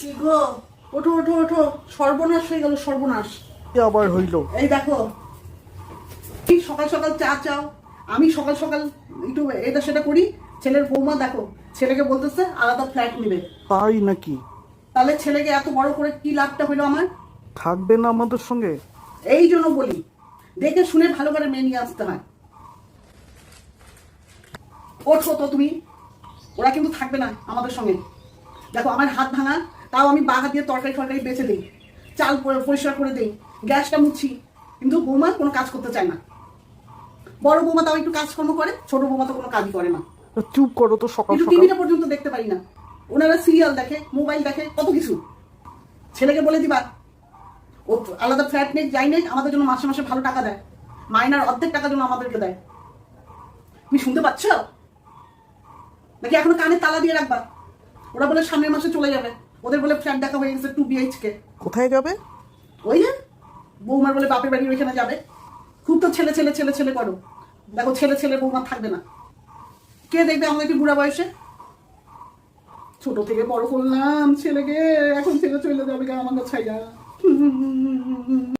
কি গো, ওঠো ওঠো ওঠো, সর্বনাশ হয়ে গেল, সর্বনাশ। কি আবার হইল? এই দেখো, কি সকাল সকাল চা চাও, আমি সকাল সকাল একটু এটা সেটা করি, ছেলের বৌমা দেখো ছেলেকে বলতেছে আলাদা ফ্ল্যাট নিবে। তাই নাকি? তাহলে ছেলেকে এত বড় করে কি লাভটা হইলো আমার? থাকবে না আমাদের সঙ্গে? এই জন্য বলি, দেখে শুনে ভালো করে মেনে নিয়ে আসতে হয়। ওঠো তো তুমি, ওরা কিন্তু থাকবে না আমাদের সঙ্গে। দেখো আমার হাত ভাঙা, তাও আমি বাঁ হাত দিয়ে তরকারি ফরকারি বেছে দিই, চাল পরিষ্কার করে দিই, গ্যাসটা মুছি, কিন্তু বৌমা কোনো কাজ করতে চায় না। বড় বৌমা তাও একটু কাজকর্ম করে, ছোট বৌমা তো কোনো কাজই করে না। চুপ করো তো, সকাল একটু সকাল। টিভিটা পর্যন্ত দেখতে পারি না। ওনারা সিরিয়াল দেখে, মোবাইল দেখে, কত কিছু। ছেলেকে বলে দিবা ও আলাদা ফ্ল্যাট নেই, যাই নেই, আমাদের জন্য মাসে মাসে ভালো টাকা দেয়, মাইনার অর্ধেক টাকা জন্য আমাদেরকে দেয়। তুমি শুনতে পাচ্ছ নাকি এখনো কানে তালা দিয়ে রাখবা? ওরা বলে সামনের মাসে চলে যাবে, ওদের বলে ফ্ল্যাট দেখা হয়ে গেছে 2 BHK। কোথায় যাবে? ওই যে বৌমার বলে বাপের বাড়ি ওইখানে যাবে। খুব তো ছেলে ছেলে ছেলে ছেলে করো, দেখো ছেলে ছেলে বৌমা থাকবে না। কে দেখবে আমাদেরকে বুড়া বয়সে? ছোট থেকে বড় করলাম ছেলেকে, এখন ছেলে চলে যাবে আমাকে ছাইয়া।